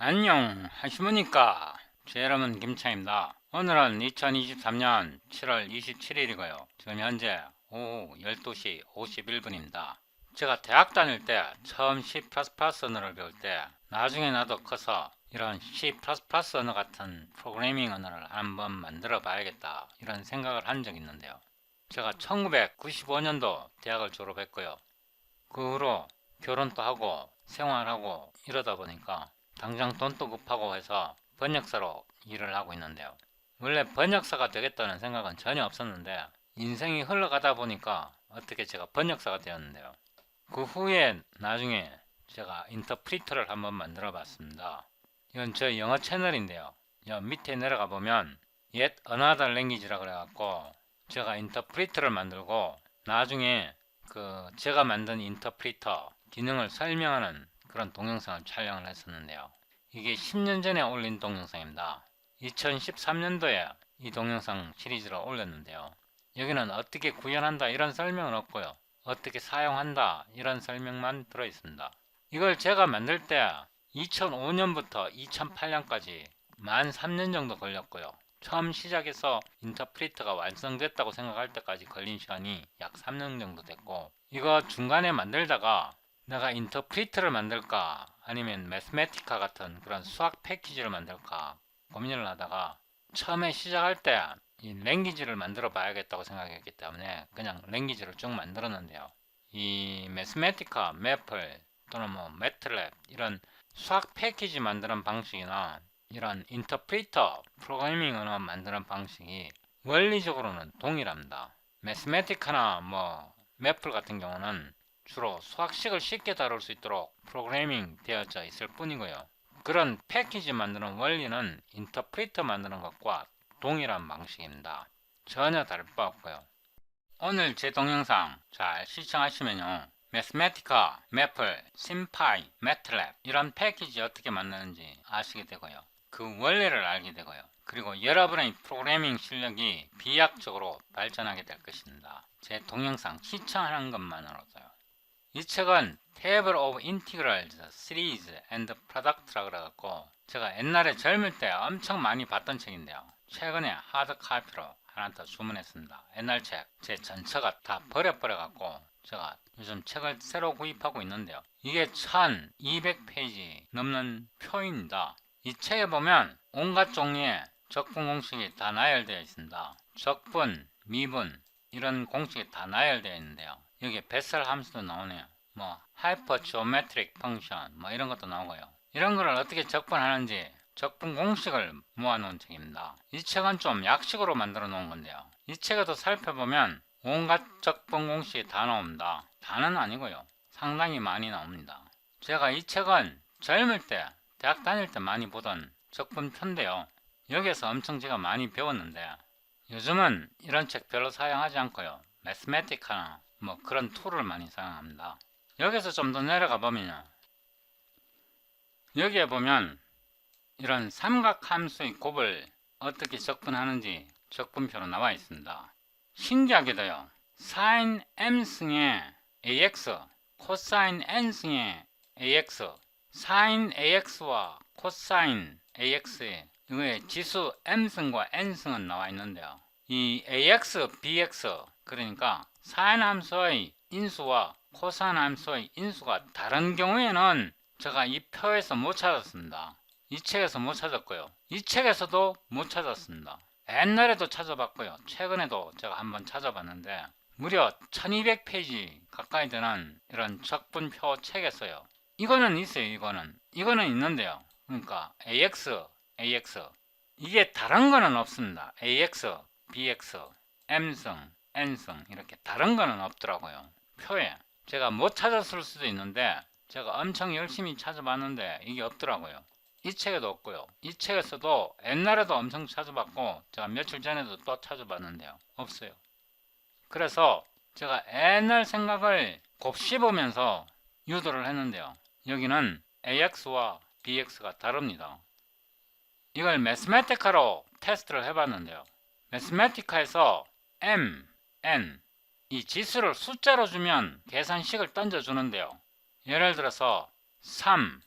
안녕 하시모니까 제 여러분 김창입니다. 오늘은 2023년 7월 27일이고요 지금 현재 오후 12시 51분입니다 제가 대학 다닐 때 처음 C++ 언어를 배울 때 나중에 나도 커서 이런 C++ 언어 같은 프로그래밍 언어를 한번 만들어 봐야겠다 이런 생각을 한 적이 있는데요. 제가 1995년도 대학을 졸업했고요. 그 후로 결혼도 하고 생활하고 이러다 보니까 당장 돈도 급하고 해서 번역사로 일을 하고 있는데요. 원래 번역사가 되겠다는 생각은 전혀 없었는데 인생이 흘러가다 보니까 어떻게 제가 번역사가 되었는데요. 그 후에 나중에 제가 인터프리터를 한번 만들어 봤습니다. 이건 저 영어 채널인데요. 여 밑에 내려가 보면 Yet Another Language라 그래갖고 제가 인터프리터를 만들고 나중에 제가 만든 인터프리터 기능을 설명하는 그런 동영상을 촬영을 했었는데요. 이게 10년 전에 올린 동영상입니다. 2013년도에 이 동영상 시리즈를 올렸는데요. 여기는 어떻게 구현한다 이런 설명은 없고요. 어떻게 사용한다 이런 설명만 들어있습니다. 이걸 제가 만들 때 2005년부터 2008년까지 만 3년 정도 걸렸고요. 처음 시작해서 인터프리터가 완성됐다고 생각할 때까지 걸린 시간이 약 3년 정도 됐고, 이거 중간에 만들다가 내가 인터프리터를 만들까 아니면 매스메티카 같은 그런 수학 패키지를 만들까 고민을 하다가 처음에 시작할 때 이 랭귀지를 만들어 봐야겠다고 생각했기 때문에 그냥 랭귀지를 쭉 만들었는데요. 이 매스메티카, 매플 또는 뭐 매틀랩 이런 수학 패키지 만드는 방식이나 이런 인터프리터 프로그래밍 언어 만드는 방식이 원리적으로는 동일합니다. 매스메티카나 뭐 매플 같은 경우는 주로 수학식을 쉽게 다룰 수 있도록 프로그래밍 되어져 있을 뿐이고요. 그런 패키지 만드는 원리는 인터프리터 만드는 것과 동일한 방식입니다. 전혀 다를 바 없고요. 오늘 제 동영상 잘 시청하시면요. 매스메티카, 매플, 심파이, 매틀랩 이런 패키지 어떻게 만드는지 아시게 되고요. 그 원리를 알게 되고요. 그리고 여러분의 프로그래밍 실력이 비약적으로 발전하게 될 것입니다. 제 동영상 시청하는 것만으로도요. 이 책은 Table of Integrals, Series and Product라 그래갖고 제가 옛날에 젊을 때 엄청 많이 봤던 책인데요. 최근에 하드 카피로 하나 더 주문했습니다. 옛날 책 제 전체가 다 버려갖고 제가 요즘 책을 새로 구입하고 있는데요. 이게 1200페이지 넘는 표입니다. 이 책에 보면 온갖 종류의 적분 공식이 다 나열되어 있습니다. 적분, 미분 이런 공식이 다 나열되어 있는데요. 여기에 배설 함수도 나오네요. 뭐 하이퍼 지오메트릭 펑션 뭐 이런 것도 나오고요. 이런 거를 어떻게 적분하는지 적분 공식을 모아놓은 책입니다. 이 책은 좀 약식으로 만들어 놓은 건데요. 이 책에도 살펴보면 온갖 적분 공식이 다 나옵니다. 다는 아니고요. 상당히 많이 나옵니다. 제가 이 책은 젊을 때 대학 다닐 때 많이 보던 적분표인데요. 여기에서 엄청 제가 많이 배웠는데 요즘은 이런 책 별로 사용하지 않고요. 매스메티카나 뭐 그런 툴을 많이 사용합니다. 여기서 좀 더 내려가 보면요. 여기에 보면 이런 삼각 함수의 곱을 어떻게 적분하는지 적분표로 나와 있습니다. 신기하게도요. sin m승의 ax, cosine n승의 ax, sin ax와 cosine ax의 이거의 지수 m승과 n승은 나와 있는데요. 이 ax, bx 그러니까 sin 함수의 인수와 코사인 함수의 인수가 다른 경우에는 제가 이 표에서 못 찾았습니다. 이 책에서 못 찾았고요. 이 책에서도 못 찾았습니다. 옛날에도 찾아봤고요. 최근에도 제가 한번 찾아봤는데 무려 1200페이지 가까이 되는 이런 적분표 책에서요. 이거는 있어요. 이거는 있는데요. 그러니까 AX 이게 다른 거는 없습니다. AX, BX, M승, N승 이렇게 다른 거는 없더라고요. 표에 제가 못 찾았을 수도 있는데 제가 엄청 열심히 찾아봤는데 이게 없더라고요. 이 책에도 없고요. 이 책에서도 옛날에도 엄청 찾아봤고 제가 며칠 전에도 또 찾아봤는데요. 없어요. 그래서 제가 옛날 생각을 곱씹으면서 유도를 했는데요. 여기는 AX와 BX가 다릅니다. 이걸 매스메티카로 테스트를 해봤는데요. 매스메티카에서 M, N 이 지수를 숫자로 주면 계산식을 던져주는데요. 예를 들어서 3,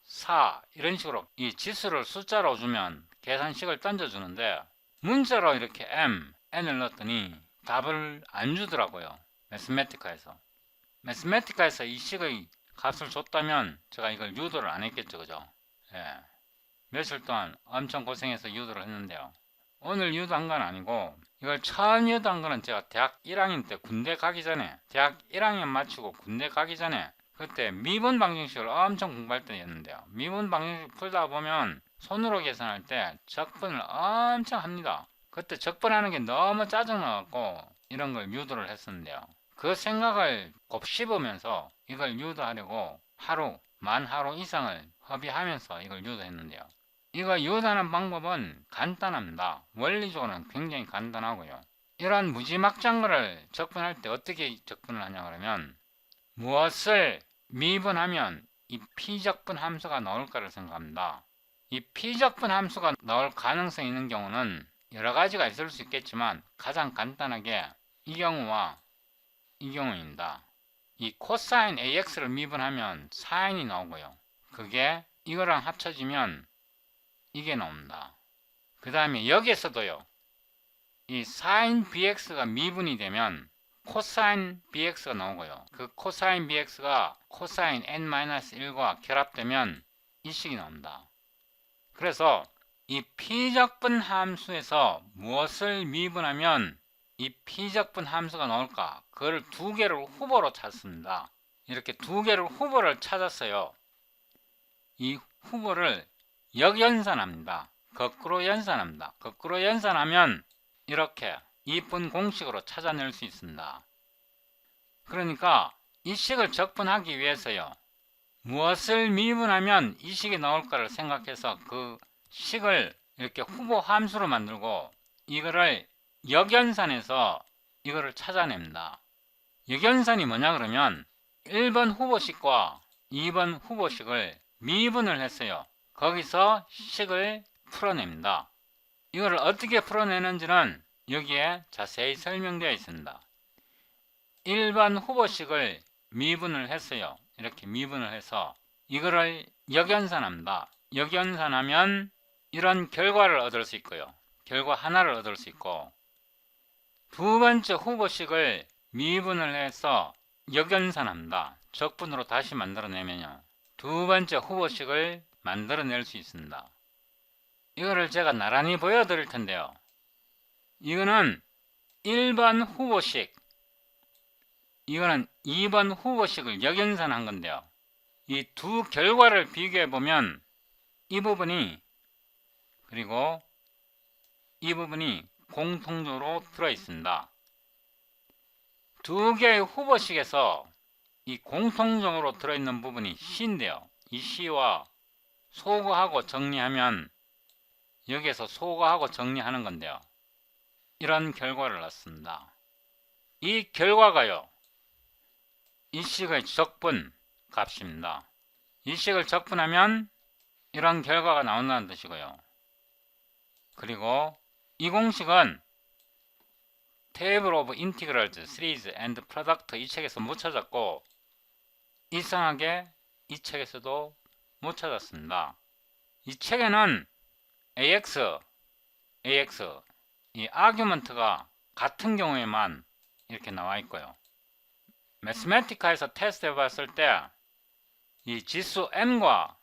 4 이런 식으로 이 지수를 숫자로 주면 계산식을 던져주는데 문자로 이렇게 m, n을 넣었더니 답을 안 주더라고요. 매스매티카에서 이 식의 값을 줬다면 제가 이걸 유도를 안 했겠죠. 그죠? 예. 며칠 동안 엄청 고생해서 유도를 했는데요. 오늘 유도한 건 아니고 이걸 처음 유도한 거는 제가 대학 1학년 때 군대 가기 전에 대학 1학년 마치고 군대 가기 전에 그때 미분 방정식을 엄청 공부할 때였는데요. 미분 방정식 풀다 보면 손으로 계산할 때 적분을 엄청 합니다. 그때 적분하는 게 너무 짜증나갖고 이런 걸 유도를 했었는데요. 그 생각을 곱씹으면서 이걸 유도하려고 만 하루 이상을 허비하면서 이걸 유도했는데요. 이거 유도하는 방법은 간단합니다. 원리적으로는 굉장히 간단하고요. 이러한 무지막지한거를 적분할 때 어떻게 적분을 하냐 그러면 무엇을 미분하면 이 피적분 함수가 나올까를 생각합니다. 이 피적분 함수가 나올 가능성이 있는 경우는 여러 가지가 있을 수 있겠지만 가장 간단하게 이 경우와 이 경우입니다. 이 코사인 AX를 미분하면 사인이 나오고요. 그게 이거랑 합쳐지면 이게 나옵니다. 그 다음에 여기에서도요. 이 사인 BX가 미분이 되면 코사인 BX가 나오고요. 그 코사인 BX가 코사인 N-1과 결합되면 이 식이 나옵니다. 그래서 이 피적분 함수에서 무엇을 미분하면 이 피적분 함수가 나올까? 그걸 두 개를 후보로 찾습니다. 이렇게 두 개를 후보를 찾았어요. 이 후보를 역연산합니다. 거꾸로 연산합니다. 거꾸로 연산하면 이렇게 이쁜 공식으로 찾아낼 수 있습니다. 그러니까 이 식을 적분하기 위해서요. 무엇을 미분하면 이 식이 나올까를 생각해서 그 식을 이렇게 후보 함수로 만들고 이거를 역연산해서 이거를 찾아냅니다. 역연산이 뭐냐 그러면 1번 후보식과 2번 후보식을 미분을 했어요. 거기서 식을 풀어냅니다. 이걸 어떻게 풀어내는지는 여기에 자세히 설명되어 있습니다. 1번 후보식을 미분을 했어요. 이렇게 미분을 해서 이거를 역연산합니다. 역연산하면 이런 결과를 얻을 수 있고요. 결과 하나를 얻을 수 있고 두 번째 후보식을 미분을 해서 역연산합니다. 적분으로 다시 만들어내면요. 두 번째 후보식을 만들어낼 수 있습니다. 이거를 제가 나란히 보여드릴 텐데요. 이거는 1번 후보식, 이거는 2번 후보식을 역연산한 건데요. 이 두 결과를 비교해 보면 이 부분이 그리고 이 부분이 공통적으로 들어 있습니다. 두 개의 후보식에서 이 공통적으로 들어있는 부분이 C인데요. 이 C와 소거하고 정리하면 여기에서 소거하고 정리하는 건데요. 이런 결과를 낳습니다. 이 결과가요. 이 식의 적분 값입니다. 이 식을 적분하면 이런 결과가 나온다는 뜻이고요. 그리고 이 공식은 Table of Integrals, Series and Product 이 책에서 못 찾았고 이상하게 이 책에서도 못 찾았습니다. 이 책에는 AX 이 아규먼트가 같은 경우에만 이렇게 나와 있고요. 매스매티카에서 테스트 해봤을 때 이 지수 m과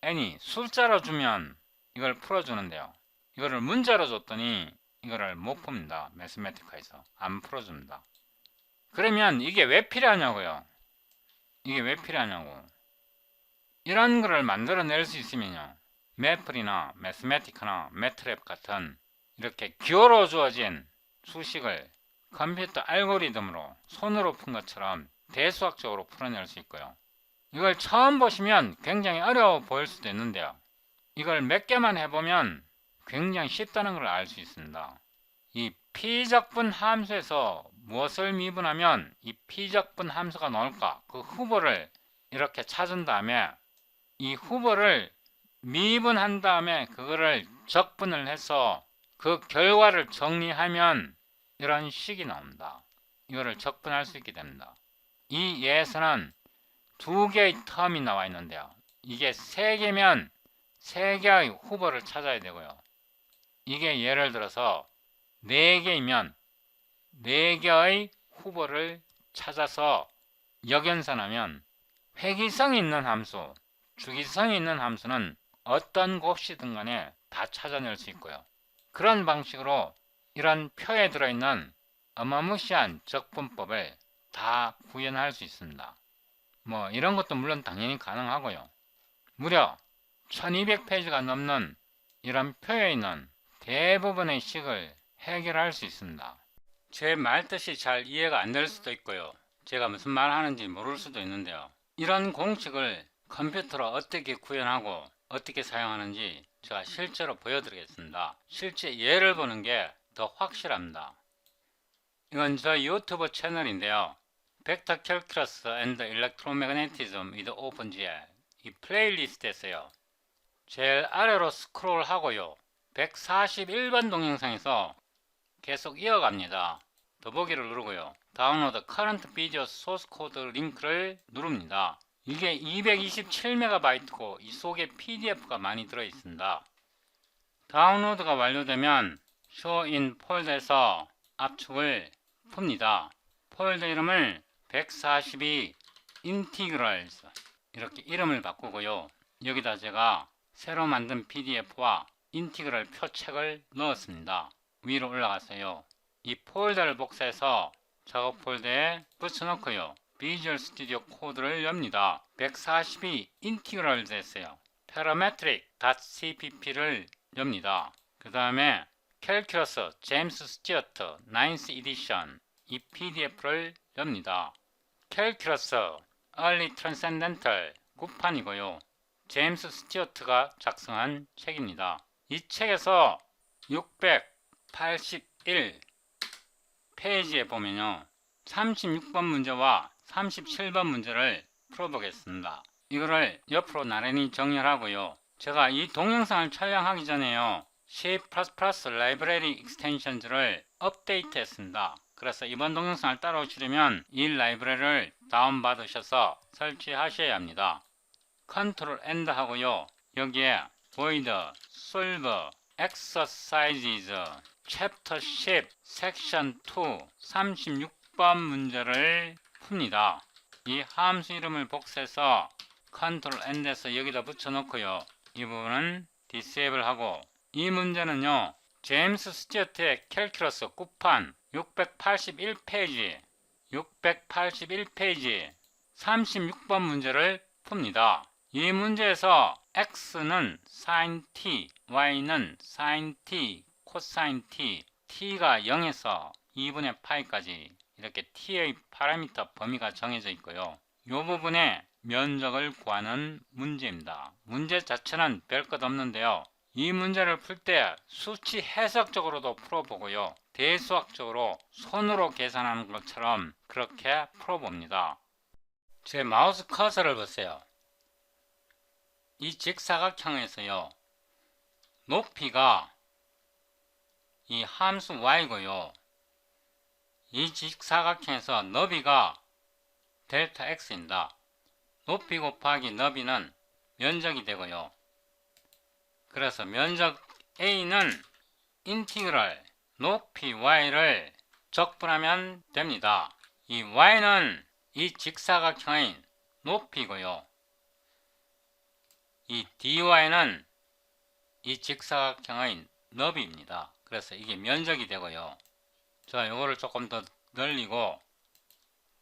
n이 숫자로 주면 이걸 풀어주는데요. 이거를 문자로 줬더니 이거를 못 풉니다. 매스매티카에서 안 풀어줍니다. 그러면 이게 왜 필요하냐고요. 이게 왜 필요하냐고. 이런 거를 만들어낼 수 있으면요. 매플이나 매스매티카나 매트랩 같은 이렇게 기호로 주어진 수식을 컴퓨터 알고리즘으로 손으로 푼 것처럼 대수학적으로 풀어낼 수 있고요. 이걸 처음 보시면 굉장히 어려워 보일 수도 있는데요. 이걸 몇 개만 해보면 굉장히 쉽다는 걸 알 수 있습니다. 이 피적분 함수에서 무엇을 미분하면 이 피적분 함수가 나올까? 그 후보를 이렇게 찾은 다음에 이 후보를 미분한 다음에 그거를 적분을 해서 그 결과를 정리하면 이런 식이 나옵니다. 이거를 적분할 수 있게 됩니다. 이 예에서는 두 개의 텀이 나와 있는데요. 이게 3개면 3개의 후보를 찾아야 되고요. 이게 예를 들어서 4개이면 4개의 후보를 찾아서 역연산하면 회귀성이 있는 함수, 주기성이 있는 함수는 어떤 곱이든 간에 다 찾아낼 수 있고요. 그런 방식으로 이런 표에 들어있는 어마무시한 적분법을 다 구현할 수 있습니다. 뭐 이런 것도 물론 당연히 가능하고요. 무려 1200페이지가 넘는 이런 표에 있는 대부분의 식을 해결할 수 있습니다. 제 말뜻이 잘 이해가 안 될 수도 있고요. 제가 무슨 말 하는지 모를 수도 있는데요. 이런 공식을 컴퓨터로 어떻게 구현하고 어떻게 사용하는지 제가 실제로 보여드리겠습니다. 실제 예를 보는 게 더 확실합니다. 이건 저 유튜브 채널인데요. 벡터 캘큘러스 앤드 일렉트로매그네티즘 with OpenGL 이 플레이리스트에서요. 제일 아래로 스크롤 하고요. 141번 동영상에서 계속 이어갑니다. 더보기를 누르고요. 다운로드 커런트 비디오 소스 코드 링크를 누릅니다. 이게 227MB고 이 속에 PDF가 많이 들어있습니다. 다운로드가 완료되면 Show in 폴더에서 압축을 풉니다. 폴더 이름을 142 Integrals 이렇게 이름을 바꾸고요. 여기다 제가 새로 만든 PDF와 인티그럴 표책을 넣었습니다. 위로 올라가서요. 이 폴더를 복사해서 작업 폴더에 붙여놓고요. 비주얼 스튜디오 코드를 엽니다. 142 Integrals에서요. parametric.cpp를 엽니다. 그 다음에 캘큘러스 제임스 스튜어트 9th 에디션 이 PDF를 엽니다. 캘큘러스 Early Transcendental 9판이고요. 제임스 스튜어트가 작성한 책입니다. 이 책에서 681 페이지에 보면요. 36번 문제와 37번 문제를 풀어보겠습니다. 이거를 옆으로 나란히 정렬하고요. 제가 이 동영상을 촬영하기 전에요. C++ 라이브러리 익스텐션즈를 업데이트 했습니다. 그래서 이번 동영상을 따라오시려면 이 라이브러리를 다운받으셔서 설치하셔야 합니다. 컨트롤 엔드 하고요. 여기에 void solve exercises chapter 10 section 2 36번 문제를 풉니다. 이 함수 이름을 복사해서 컨트롤 엔드에서 여기다 붙여놓고요. 이 부분은 disable 하고 이 문제는요. 제임스 스튜어트의 캘큘러스 9판 681페이지 36번 문제를 풉니다. 이 문제에서 x는 sin t, y는 sin t, cosine t, t가 0에서 2분의 파이까지 이렇게 t의 파라미터 범위가 정해져 있고요. 이 부분에 면적을 구하는 문제입니다. 문제 자체는 별 것 없는데요. 이 문제를 풀 때 수치 해석적으로도 풀어보고요. 대수학적으로 손으로 계산하는 것처럼 그렇게 풀어봅니다. 제 마우스 커서를 보세요. 이 직사각형에서요. 높이가 이 함수 y고요. 이 직사각형에서 너비가 델타 x입니다. 높이 곱하기 너비는 면적이 되고요. 그래서 면적 a는 인티그럴 높이 y를 적분하면 됩니다. 이 y는 이 직사각형의 높이고요. 이 dy는 이 직사각형의 너비입니다. 그래서 이게 면적이 되고요. 자, 요거를 조금 더 늘리고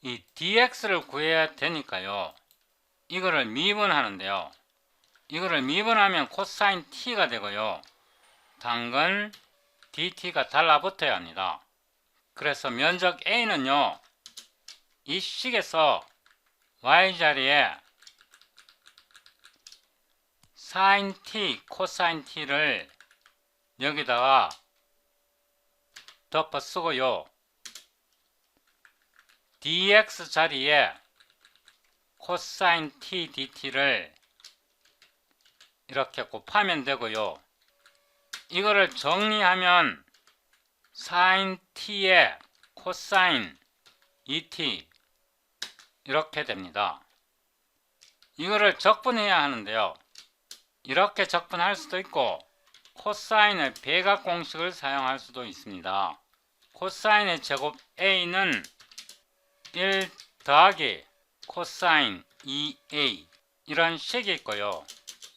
이 dx를 구해야 되니까요. 이거를 미분하는데요. 이거를 미분하면 코사인 t가 되고요. 당근 dt가 달라붙어야 합니다. 그래서 면적 a는요. 이 식에서 y자리에 sin t, cosine t를 여기다가 덮어 쓰고요. dx 자리에 cosine t dt를 이렇게 곱하면 되고요. 이거를 정리하면 sin t에 cosine et 이렇게 됩니다. 이거를 적분해야 하는데요. 이렇게 적분할 수도 있고 코사인의 배각 공식을 사용할 수도 있습니다. 코사인의 제곱 A는 1 더하기 코사인 2A 이런 식이 있고요.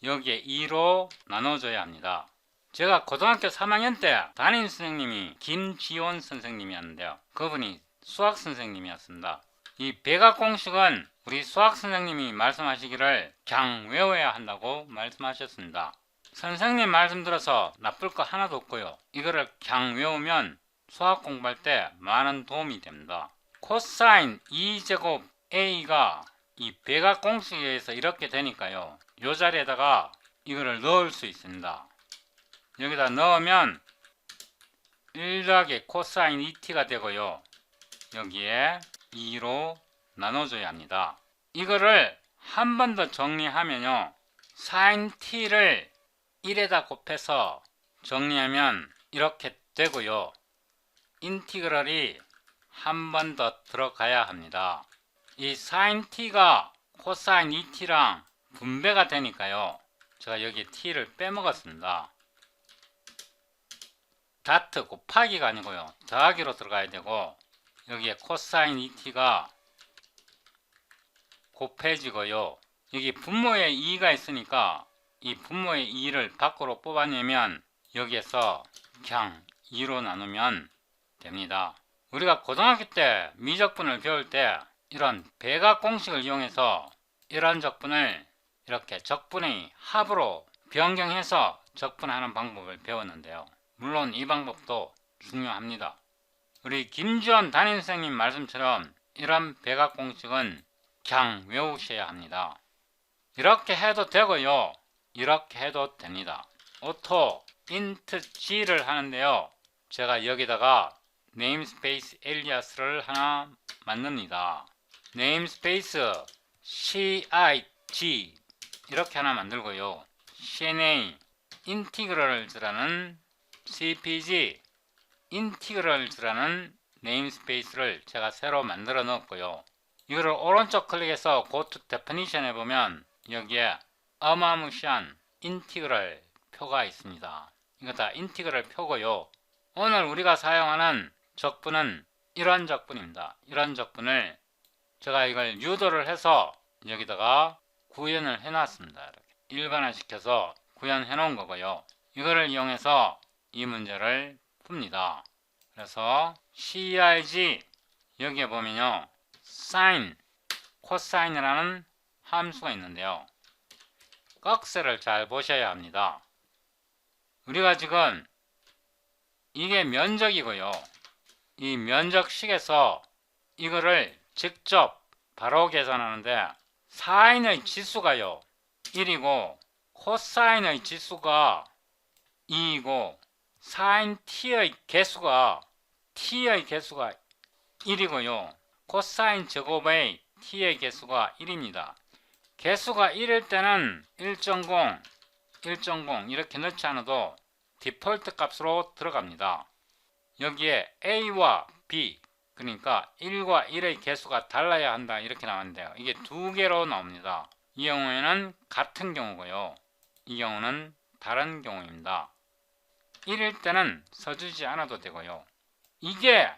여기에 2로 나눠줘야 합니다. 제가 고등학교 3학년 때 담임 선생님이 김지원 선생님이었는데요. 그분이 수학 선생님이었습니다. 이 배각 공식은 우리 수학 선생님이 말씀하시기를 그냥 외워야 한다고 말씀하셨습니다. 선생님 말씀 들어서 나쁠 거 하나도 없고요. 이거를 그냥 외우면 수학 공부할 때 많은 도움이 됩니다. 코사인 2제곱 A가 이 배각 공식에 의해서 이렇게 되니까요. 이 자리에다가 이거를 넣을 수 있습니다. 여기다 넣으면 1 더하기 코사인 2t가 되고요. 여기에 2로 나눠줘야 합니다. 이거를 한 번 더 정리하면요. sin t를 1에다 곱해서 정리하면 이렇게 되고요. 인티그럴이 한 번 더 들어가야 합니다. 이 sin t가 코사인 2t랑 분배가 되니까요. 제가 여기 t를 빼먹었습니다. 다트 곱하기가 아니고요. 더하기로 들어가야 되고 여기에 코사인 2t가 곱해지고요. 여기 분모에 2가 있으니까 이 분모의 2를 밖으로 뽑아내면 여기에서 그냥 2로 나누면 됩니다. 우리가 고등학교 때 미적분을 배울 때 이런 배각 공식을 이용해서 이런 적분을 이렇게 적분의 합으로 변경해서 적분하는 방법을 배웠는데요. 물론 이 방법도 중요합니다. 우리 김지원 담임선생님 말씀처럼 이런 배각 공식은 그냥 외우셔야 합니다. 이렇게 해도 되고요. 이렇게 해도 됩니다. 오토 int g를 하는데요. 제가 여기다가 네임스페이스 엘리아스를 하나 만듭니다. 네임스페이스 cig 이렇게 하나 만들고요. cna integrals라는 cpg integrals라는 네임스페이스를 제가 새로 만들어 넣었고요. 이거를 오른쪽 클릭해서 go to definition 해보면 여기에 어마무시한 인티그럴 표가 있습니다. 이거 다 인티그럴 표고요. 오늘 우리가 사용하는 적분은 이런 적분입니다. 이런 적분을 제가 이걸 유도를 해서 여기다가 구현을 해놨습니다. 이렇게 일반화시켜서 구현해 놓은 거고요. 이거를 이용해서 이 문제를 풉니다. 그래서 CIG 여기에 보면요. sin, 코사인이라는 함수가 있는데요. 꺽쇠를 잘 보셔야 합니다. 우리가 지금 이게 면적이고요. 이 면적식에서 이거를 직접 바로 계산하는데 사인의 지수가요 1이고 코사인의 지수가 2이고 사인 t의 개수가 1이고요. 코사인 제곱의 t의 개수가 1입니다. 개수가 1일 때는 1.0 이렇게 넣지 않아도 디폴트 값으로 들어갑니다. 여기에 a와 b 그러니까 1과 1의 개수가 달라야 한다 이렇게 나왔는데요. 이게 두 개로 나옵니다. 이 경우에는 같은 경우고요. 이 경우는 다른 경우입니다. 1일 때는 써주지 않아도 되고요. 이게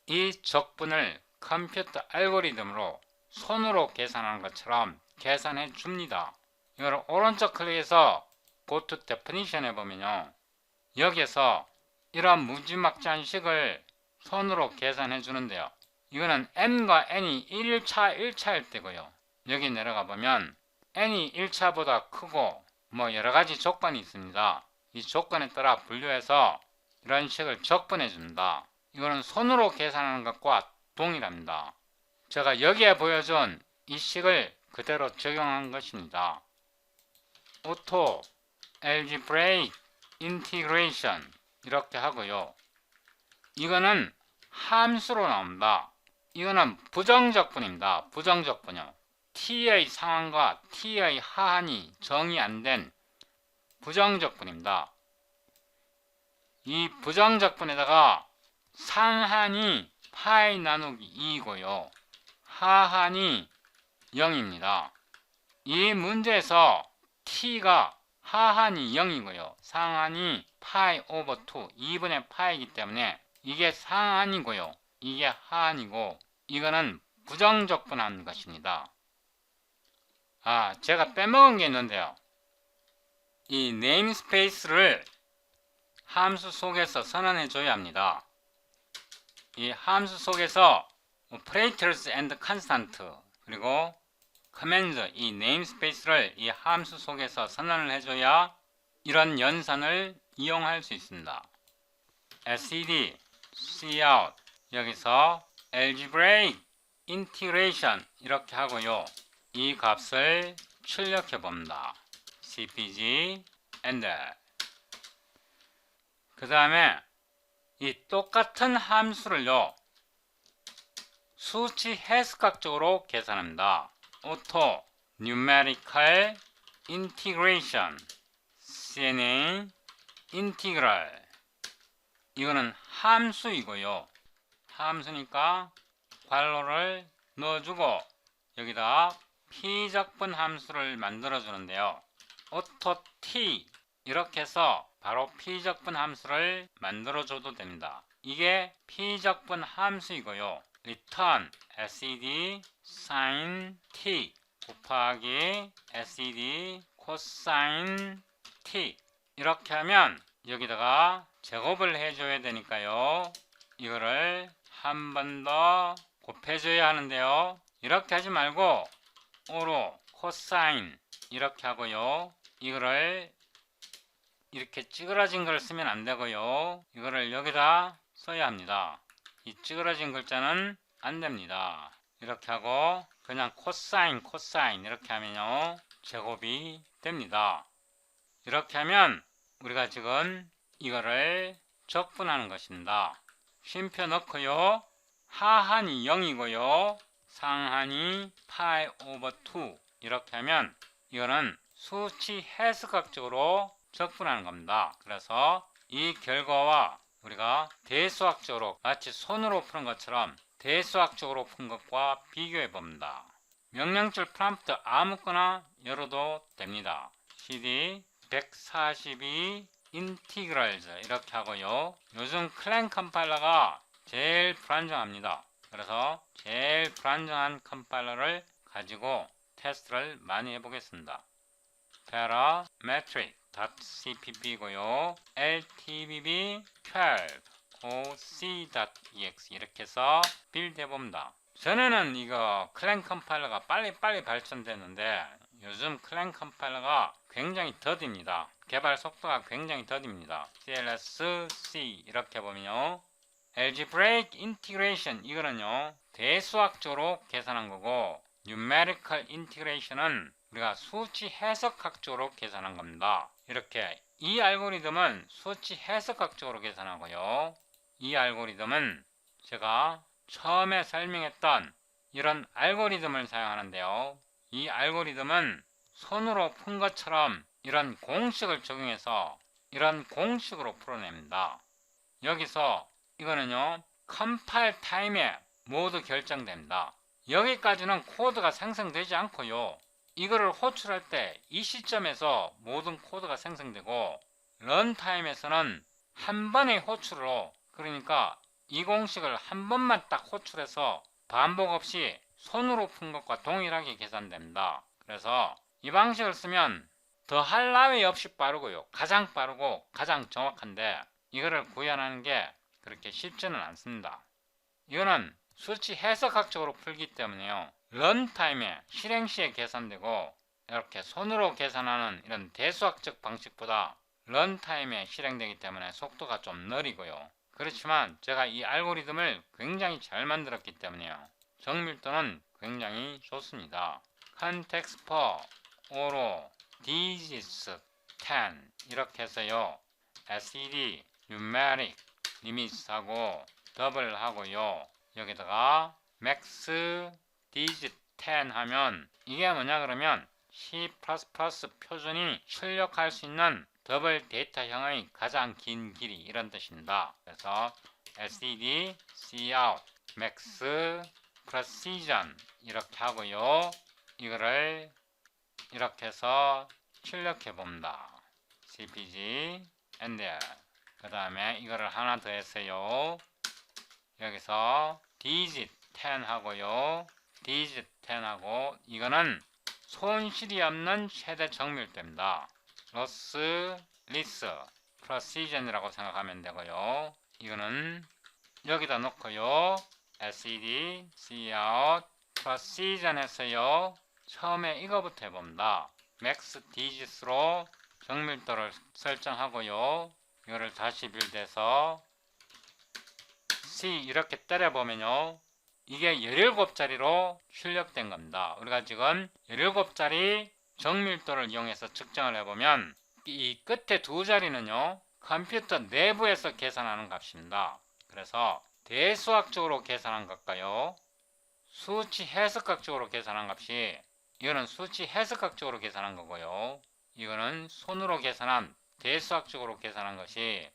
이 적분을 컴퓨터 알고리즘으로 손으로 계산하는 것처럼 계산해 줍니다. 이걸 오른쪽 클릭해서 go to definition 해보면요. 여기에서 이러한 무지막지한 식을 손으로 계산해 주는데요. 이거는 n과 n이 1차일 때고요. 여기 내려가 보면 n이 1차보다 크고 뭐 여러가지 조건이 있습니다. 이 조건에 따라 분류해서 이런 식을 적분해 줍니다. 이거는 손으로 계산하는 것과 동일합니다. 제가 여기에 보여준 이 식을 그대로 적용한 것입니다. 오토 algebraic integration 이렇게 하고요. 이거는 함수로 나옵니다. 이거는 부정적분입니다. 부정적분이요. t의 상한과 t의 하한이 정의 안 된 부정적분입니다. 이 부정적분에다가 상한이 파이 나누기 2이고요. 하한이 0입니다. 이 문제에서 t가 하한이 0이고요. 상한이 파이 오버 2, 2분의 파이이기 때문에 이게 상한이고요. 이게 하한이고 이거는 부정적분한 것입니다. 제가 빼먹은 게 있는데요. 이 네임스페이스를 함수 속에서 선언해 줘야 합니다. 이 함수 속에서 operators and constant 그리고 커맨드 이 네임스페이스를 이 함수 속에서 선언을 해줘야 이런 연산을 이용할 수 있습니다. SED, cout 여기서 algebraic integration 이렇게 하고요. 이 값을 출력해 봅니다. cpg enter. 그 다음에 이 똑같은 함수를요 수치 해석학적으로 계산합니다. auto numerical integration cna integral 이거는 함수이고요. 함수니까 괄호를 넣어주고 여기다 피적분 함수를 만들어 주는데요. auto t 이렇게 해서 바로 피적분 함수를 만들어 줘도 됩니다. 이게 피적분 함수이고요. return sed sin t 곱하기 sed cosine t 이렇게 하면 여기다가 제곱을 해줘야 되니까요. 이거를 한 번 더 곱해줘야 하는데요. 이렇게 하지 말고 오로 코사인 이렇게 하고요. 이거를 이렇게 찌그러진 걸 쓰면 안 되고요. 이거를 여기다 써야 합니다. 이 찌그러진 글자는 안 됩니다. 이렇게 하고 그냥 코사인 이렇게 하면요 제곱이 됩니다. 이렇게 하면 우리가 지금 이거를 적분하는 것입니다. 쉼표 넣고요. 하한이 0이고요. 상한이 파이 오버 2 이렇게 하면 이거는 수치 해석학적으로 적분하는 겁니다. 그래서 이 결과와 우리가 대수학적으로 마치 손으로 푸는 것처럼 대수학적으로 푼 것과 비교해 봅니다. 명령줄 프롬프트 아무거나 열어도 됩니다. cd 142 integrals 이렇게 하고요. 요즘 클랭 컴파일러가 제일 불안정합니다. 그래서 제일 불안정한 컴파일러를 가지고 테스트를 많이 해보겠습니다. parametric.cpp고요. ltbb12 oc.ex 이렇게 해서 빌드 해봅니다. 전에는 이거 클랭 컴파일러가 빨리 발전됐는데 요즘 클랭 컴파일러가 굉장히 더딥니다. 개발 속도가 굉장히 더딥니다. clsc 이렇게 보면요. algebraic integration 이거는요 대수학적으로 계산한 거고 numerical integration은 우리가 수치 해석학적으로 계산한 겁니다. 이렇게 이 알고리즘은 수치 해석학적으로 계산하고요. 이 알고리즘은 제가 처음에 설명했던 이런 알고리즘을 사용하는데요. 이 알고리즘은 손으로 푼 것처럼 이런 공식을 적용해서 이런 공식으로 풀어냅니다. 여기서 이거는요 컴파일 타임에 모두 결정됩니다. 여기까지는 코드가 생성되지 않고요. 이거를 호출할 때 이 시점에서 모든 코드가 생성되고 런타임에서는 한 번의 호출로 그러니까 이 공식을 한 번만 딱 호출해서 반복 없이 손으로 푼 것과 동일하게 계산됩니다. 그래서 이 방식을 쓰면 더할 나위 없이 빠르고요. 가장 빠르고 가장 정확한데 이거를 구현하는 게 그렇게 쉽지는 않습니다. 이거는 수치 해석학적으로 풀기 때문에요. 런타임에 실행 시에 계산되고 이렇게 손으로 계산하는 이런 대수학적 방식보다 런타임에 실행되기 때문에 속도가 좀 느리고요. 그렇지만 제가 이 알고리즘을 굉장히 잘 만들었기 때문에요. 정밀도는 굉장히 좋습니다. context per o로 digits 10 이렇게 해서요. SED numeric limits하고 더블 하고요. 여기다가 max digit 10 하면 이게 뭐냐 그러면 C++ 표준이 출력할 수 있는 더블 데이터형의 가장 긴 길이 이런 뜻입니다. 그래서 SED cout max precision 이렇게 하고요. 이거를 이렇게 해서 출력해 봅니다. cpg NDL. 그 다음에 이거를 하나 더 했어요. 여기서 digit 10 하고요. digit 10 하고, 이거는 손실이 없는 최대 정밀도입니다. loss less precision이라고 생각하면 되고요. 이거는 여기다 놓고요. SED cout precision 했어요. 처음에 이거부터 해봅니다. max digit으로 정밀도를 설정하고요. 이거를 다시 빌드해서 C 이렇게 때려보면요, 이게 17자리로 출력된 겁니다. 우리가 지금 17자리 정밀도를 이용해서 측정을 해보면 이 끝에 두 자리는요, 컴퓨터 내부에서 계산하는 값입니다. 그래서 대수학적으로 계산한 값과요, 수치 해석학적으로 계산한 값이, 이거는 수치 해석학적으로 계산한 거고요, 이거는 손으로 계산한 대수학적으로 계산한 것이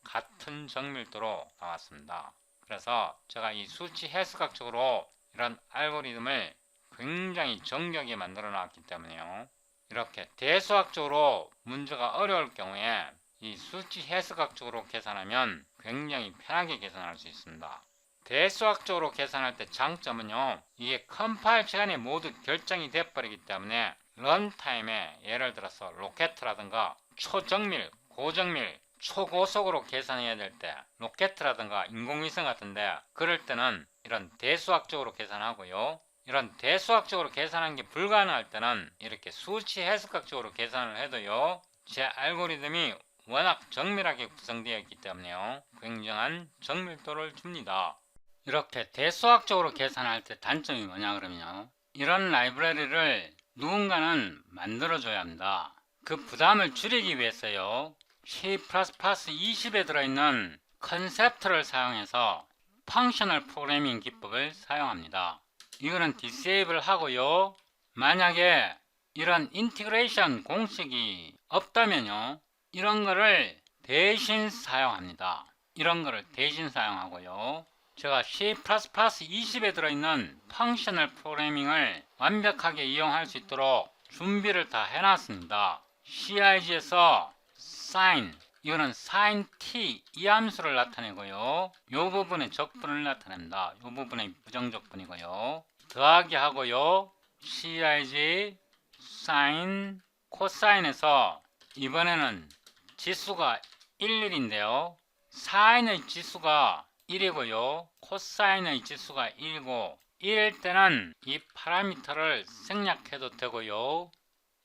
같은 정밀도로 나왔습니다. 그래서 제가 이 수치 해석학적으로 이런 알고리즘을 굉장히 정교하게 만들어 놨기 때문에요, 이렇게 대수학적으로 문제가 어려울 경우에 이 수치 해석학적으로 계산하면 굉장히 편하게 계산할 수 있습니다. 대수학적으로 계산할 때 장점은요, 이게 컴파일 시간에 모두 결정이 돼버리기 때문에 런타임에 예를 들어서 로켓라든가 초정밀, 고정밀, 초고속으로 계산해야 될 때, 로켓라든가 인공위성 같은데 그럴 때는 이런 대수학적으로 계산하고요, 이런 대수학적으로 계산하는 게 불가능할 때는 이렇게 수치 해석학적으로 계산을 해도요, 제 알고리즘이 워낙 정밀하게 구성되어 있기 때문에요, 굉장한 정밀도를 줍니다. 이렇게 대수학적으로 계산할 때 단점이 뭐냐 그러면요, 이런 라이브러리를 누군가는 만들어줘야 합니다. 그 부담을 줄이기 위해서요, C++ 20에 들어있는 컨셉트를 사용해서 펑셔널 프로그래밍 기법을 사용합니다. 이거는 디세이블 하고요, 만약에 이런 인티그레이션 공식이 없다면요, 이런 거를 대신 사용합니다. 이런 거를 대신 사용하고요, 제가 C++ 20에 들어있는 펑셔널 프로그래밍을 완벽하게 이용할 수 있도록 준비를 다 해놨습니다. CIG에서 sin, 이거는 sin t 이 함수를 나타내고요, 이 부분의 적분을 나타냅니다. 이 부분의 부정적분이고요, 더하기 하고요, CIG sin 코사인에서 이번에는 지수가 11인데요 사인의 지수가 1이고요 코사인의 지수가 1이고, 1일 때는 이 파라미터를 생략해도 되고요,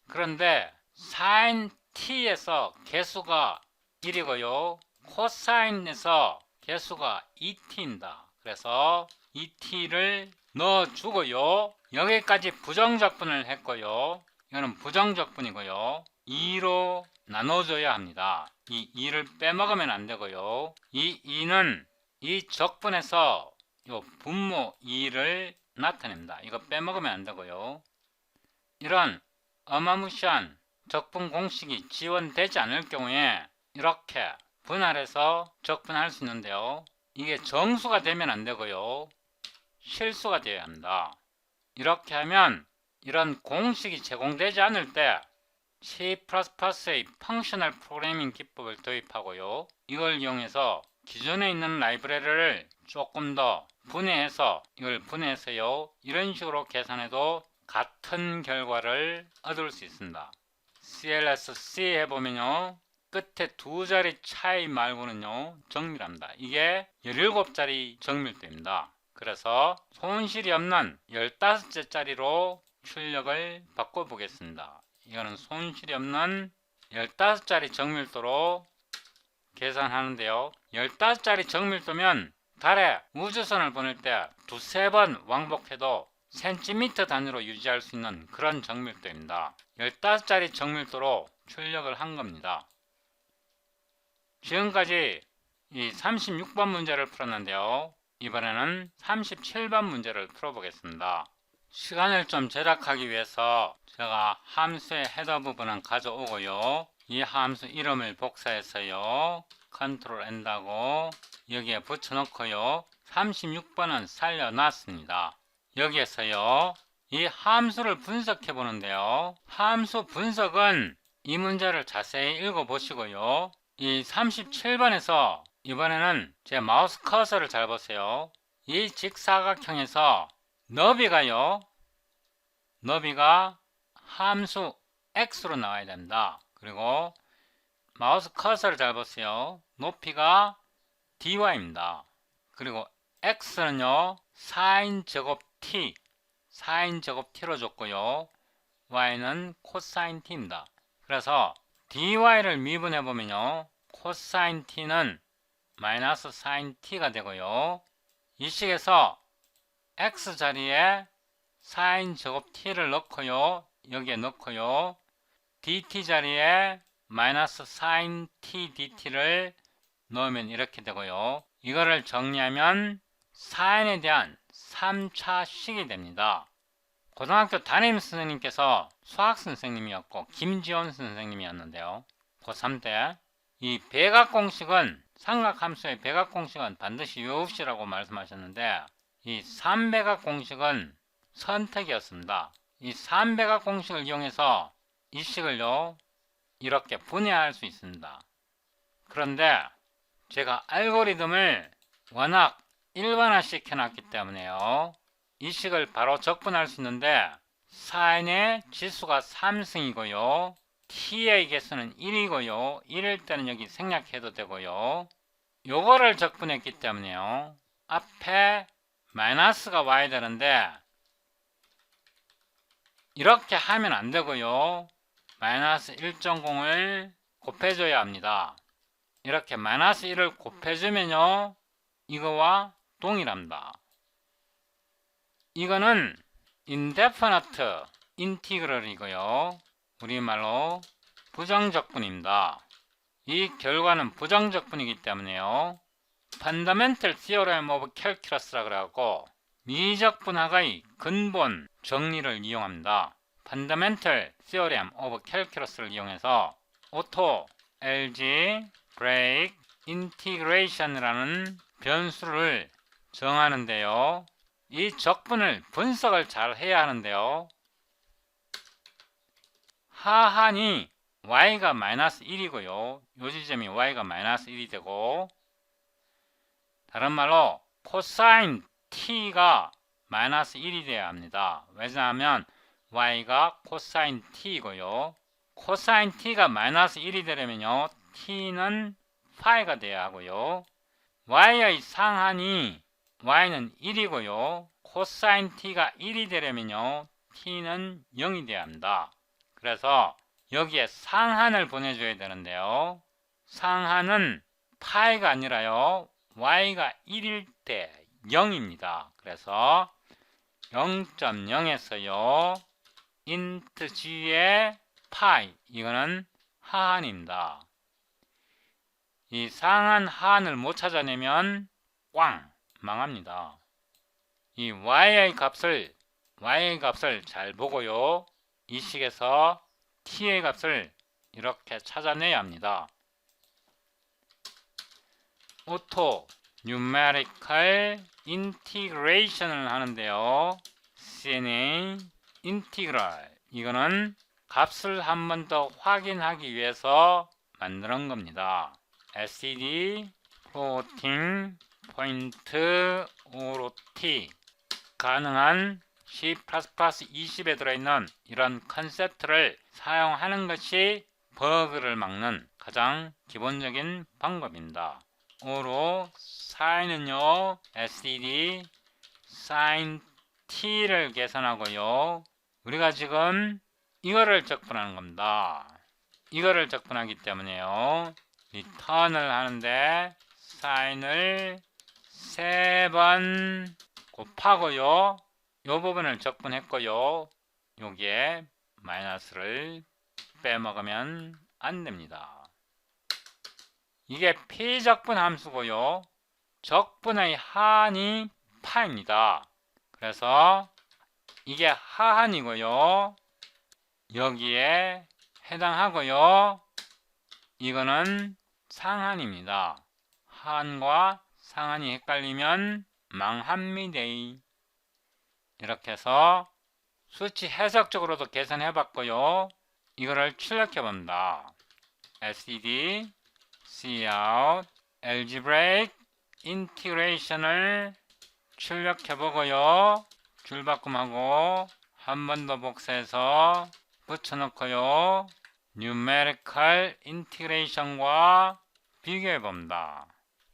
그런데 사인 t에서 개수가 1이고요 코사인에서 개수가 2t입니다. 그래서 2t를 넣어주고요, 여기까지 부정적분을 했고요, 이거는 부정적분이고요 2로 나눠줘야 합니다. 이 2를 빼먹으면 안 되고요, 이 2는 이 적분에서 요 분모 2를 나타냅니다. 이거 빼먹으면 안 되고요, 이런 어마무시한 적분 공식이 지원되지 않을 경우에 이렇게 분할해서 적분할 수 있는데요, 이게 정수가 되면 안 되고요, 실수가 되어야 합니다. 이렇게 하면 이런 공식이 제공되지 않을 때 C++의 펑셔널 프로그래밍 기법을 도입하고요, 이걸 이용해서 기존에 있는 라이브러리를 조금 더 분해해서 이걸 분해해서요, 이런 식으로 계산해도 같은 결과를 얻을 수 있습니다. CLSC 해보면요, 끝에 두 자리 차이 말고는요 정밀합니다. 이게 17자리 정밀도입니다. 그래서 손실이 없는 15째 짜리로 출력을 바꿔보겠습니다. 이거는 손실이 없는 15자리 정밀도로 계산하는데요, 15자리 정밀도면 달에 우주선을 보낼 때 두세 번 왕복해도 센티미터 단위로 유지할 수 있는 그런 정밀도입니다. 15자리 정밀도로 출력을 한 겁니다. 지금까지 이 36번 문제를 풀었는데요, 이번에는 37번 문제를 풀어보겠습니다. 시간을 좀 절약하기 위해서 제가 함수의 헤더 부분은 가져오고요, 이 함수 이름을 복사해서요 컨트롤 N하고 여기에 붙여놓고요 36번은 살려놨습니다. 여기에서요 이 함수를 분석해 보는데요. 함수 분석은 이 문제를 자세히 읽어 보시고요. 이 37번에서 이번에는 제 마우스 커서를 잘 보세요. 이 직사각형에서 너비가 함수 x로 나와야 됩니다. 그리고 마우스 커서를 잘 보세요. 높이가 dy입니다. 그리고 x는요 sin 제곱 t t로 줬고요. y는 코사인 t입니다. 그래서 dy를 미분해 보면요 코사인 t는 마이너스 sin t가 되고요. 이 식에서 x 자리에 sin 제곱 t를 넣고요. 여기에 넣고요. dt 자리에 마이너스 sin t dt를 넣으면 이렇게 되고요. 이거를 정리하면 사인에 대한 3차식이 됩니다. 고등학교 담임 선생님께서 수학 선생님이었고 김지원 선생님이었는데요. 고3 때 이 백악공식은 삼각함수의 백악공식은 반드시 외웁시라고 말씀하셨는데 이 3백악공식은 선택이었습니다. 이 3백악공식을 이용해서 이 식을요 이렇게 분해할 수 있습니다. 그런데 제가 알고리즘을 워낙 일반화 시켜놨기 때문에요. 이 식을 바로 적분할 수 있는데 사인의 지수가 3승이고요. t의 개수는 1이고요. 1일 때는 여기 생략해도 되고요. 요거를 적분했기 때문에요. 앞에 마이너스가 와야 되는데 이렇게 하면 안 되고요. 마이너스 1.0을 곱해줘야 합니다. 이렇게 마이너스 1을 곱해주면요 이거와 동일합니다. 이거는 indefinite integral이고요. 우리말로 부정적분입니다. 이 결과는 부정적분이기 때문에요. Fundamental Theorem of Calculus라 그래갖고 미적분학의 근본 정리를 이용합니다. Fundamental Theorem of Calculus를 이용해서 auto algebraic integration이라는 변수를 정하는데요. 이 적분을 분석을 잘 해야 하는데요. 하한이 y가 마이너스 1이고요. 요 지점이 y가 마이너스 1이 되고 다른 말로 코사인 t가 마이너스 1이 되어야 합니다. 왜냐하면 y가 코사인 t이고요. 코사인 t가 마이너스 1이 되려면요. t는 파이가 되어야 하고요. y의 상한이 y는 1이고요. 코사인 t가 1이 되려면요. t는 0이 되어야 합니다. 그래서 여기에 상한을 보내줘야 되는데요. 상한은 파이가 아니라요. y가 1일 때 0입니다. 그래서 0.0에서요. int g의 파이 이거는 하한입니다. 이 상한 하한을 못 찾아내면 꽝 망합니다. 이 y의 값을 잘 보고요. 이 식에서 t의 값을 이렇게 찾아내야 합니다. auto numerical integration을 하는데요. CNA integral 이거는 값을 한 번 더 확인하기 위해서 만드는 겁니다. STD floating point OT 가능한 C++ 20에 들어있는 이런 컨셉트를 사용하는 것이 버그를 막는 가장 기본적인 방법입니다. 오로 사인은요 STD sin t를 계산하고요. 우리가 지금 이거를 적분하는 겁니다. 이거를 적분하기 때문에요. return을 하는데 sign을 3번 곱하고요. 요 부분을 적분했고요. 여기에 마이너스를 빼먹으면 안 됩니다. 이게 피적분 함수고요. 적분의 하한이 파입니다. 그래서 이게 하한이고요. 여기에 해당하고요. 이거는 상한입니다. 하한과 상한이 헷갈리면 망합니다. 이렇게 해서 수치 해석적으로도 계산해 봤고요. 이거를 출력해 봅니다. std cout algebraic integration을 출력해 보고요. 줄바꿈하고 한 번 더 복사해서 붙여놓고요. numerical integration과 비교해 봅니다.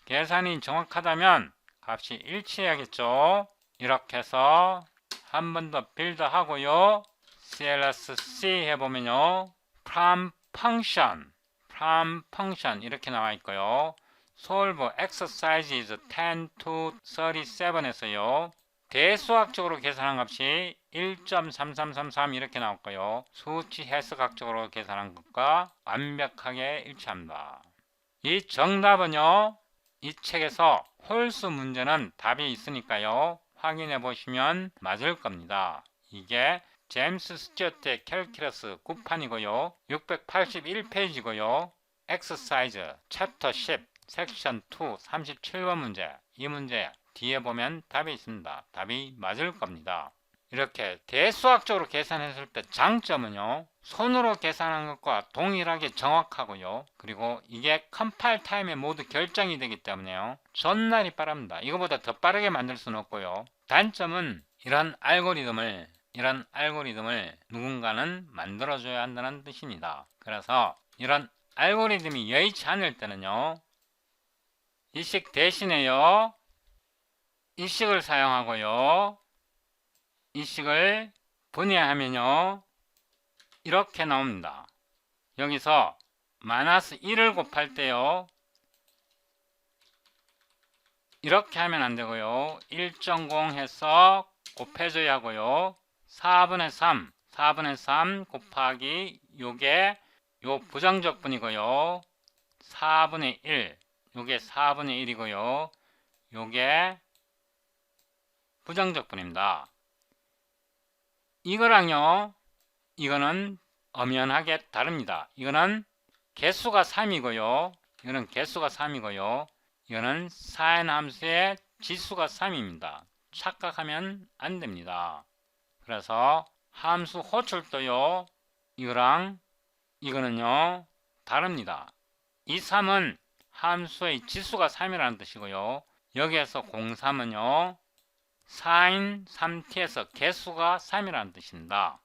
계산이 정확하다면 값이 일치해야겠죠. 이렇게 해서 한 번 더 빌드 하고요. clsc 해보면요. from function 이렇게 나와 있고요. solve exercises 10 to 37에서요. 대수학적으로 계산한 값이 1.3333 이렇게 나왔고요. 수치 해석학적으로 계산한 것과 완벽하게 일치합니다. 이 정답은요. 이 책에서 홀수 문제는 답이 있으니까요. 확인해 보시면 맞을 겁니다. 이게 제임스 스튜어트의 캘큘러스 9판이고요. 681페이지고요. 엑서사이즈 챕터 10 섹션 2 37번 문제. 이 문제 뒤에 보면 답이 있습니다. 답이 맞을 겁니다. 이렇게 대수학적으로 계산했을 때 장점은요. 손으로 계산한 것과 동일하게 정확하고요. 그리고 이게 컴파일 타임에 모두 결정이 되기 때문에요. 전날이 빠릅니다. 이거보다 더 빠르게 만들 수는 없고요. 단점은 이런 알고리즘을 누군가는 만들어줘야 한다는 뜻입니다. 그래서 이런 알고리즘이 여의치 않을 때는요. 이식 대신에요. 이식을 사용하고요. 이식을 분해하면요. 이렇게 나옵니다. 여기서 마이너스 1을 곱할 때요. 이렇게 하면 안되고요. 1.0 해서 곱해줘야 하고요. 4분의 3 곱하기 요게 요 부정적분이고요. 4분의 1 요게 4분의 1이고요. 요게 부정적분입니다. 이거랑요. 이거는 엄연하게 다릅니다. 이거는 개수가 3이고요. 이거는 개수가 3이고요. 이거는 사인 함수의 지수가 3입니다. 착각하면 안 됩니다. 그래서 함수 호출도요. 이거랑 이거는요. 다릅니다. 이 3은 함수의 지수가 3이라는 뜻이고요. 여기에서 03은요. 사인 3t에서 개수가 3이라는 뜻입니다.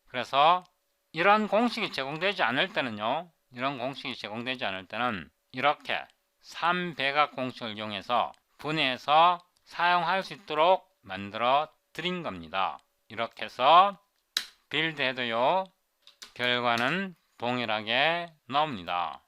그래서 이런 공식이 제공되지 않을 때는요. 이렇게 3배각 공식을 이용해서 분해해서 사용할 수 있도록 만들어 드린 겁니다. 이렇게 해서 빌드해도요. 결과는 동일하게 나옵니다.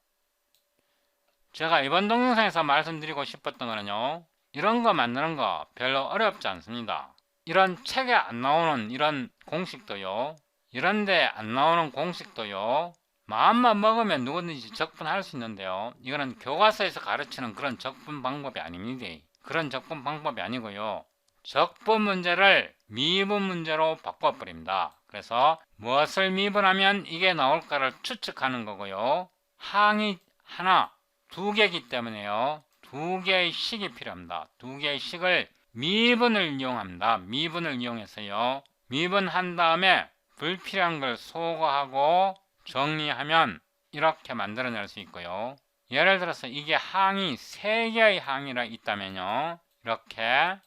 제가 이번 동영상에서 말씀드리고 싶었던 거는요. 이런 거 만드는 거 별로 어렵지 않습니다. 이런 책에 안 나오는 이런 공식도요. 이런데 안 나오는 공식도요. 마음만 먹으면 누구든지 적분할 수 있는데요. 이거는 교과서에서 가르치는 그런 적분 방법이 아닙니다. 그런 적분 방법이 아니고요. 적분 문제를 미분 문제로 바꿔버립니다. 그래서 무엇을 미분하면 이게 나올까를 추측하는 거고요. 항이 하나, 두 개이기 때문에요. 두 개의 식이 필요합니다. 두 개의 식을 미분을 이용합니다. 미분을 이용해서요. 미분한 다음에 불필요한 걸 소거하고 정리하면 이렇게 만들어낼 수 있고요. 예를 들어서 이게 항이 3개의 항이라 있다면요. 이렇게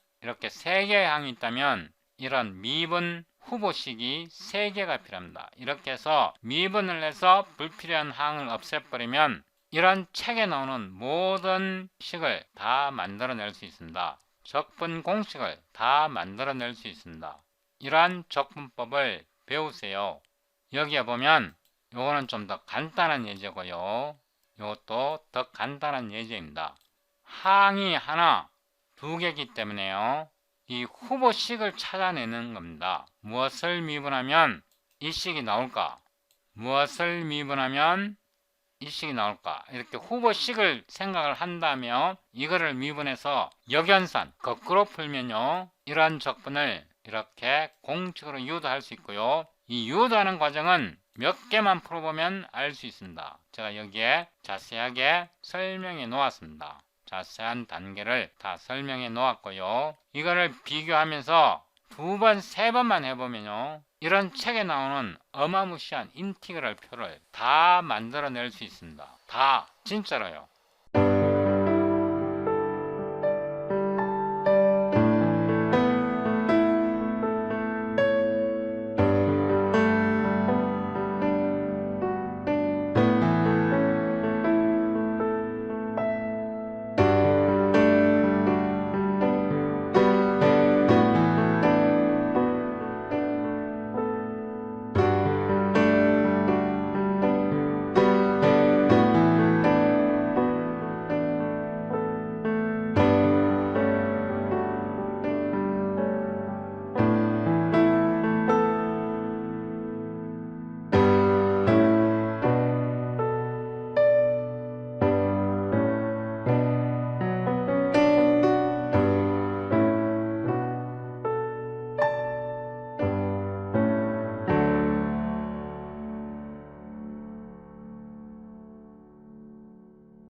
3개의 항이 있다면 이런 미분 후보식이 3개가 필요합니다. 이렇게 해서 미분을 해서 불필요한 항을 없애버리면 이런 책에 나오는 모든 식을 다 만들어낼 수 있습니다. 적분 공식을 다 만들어낼 수 있습니다. 이러한 적분법을 배우세요. 여기에 보면 요거는 좀 더 간단한 예제고요. 요것도 더 간단한 예제입니다. 항이 하나, 두 개이기 때문에요. 이 후보식을 찾아내는 겁니다. 무엇을 미분하면 이 식이 나올까? 무엇을 미분하면 이 식이 나올까? 이렇게 후보식을 생각을 한다면 이거를 미분해서 역연산, 거꾸로 풀면요. 이러한 적분을 이렇게 공식으로 유도할 수 있고요. 이 유도하는 과정은 몇 개만 풀어보면 알 수 있습니다. 제가 여기에 자세하게 설명해 놓았습니다. 자세한 단계를 다 설명해 놓았고요. 이거를 비교하면서 두 번, 세 번만 해보면요, 이런 책에 나오는 어마무시한 인티그랄 표를 다 만들어낼 수 있습니다. 다 진짜로요.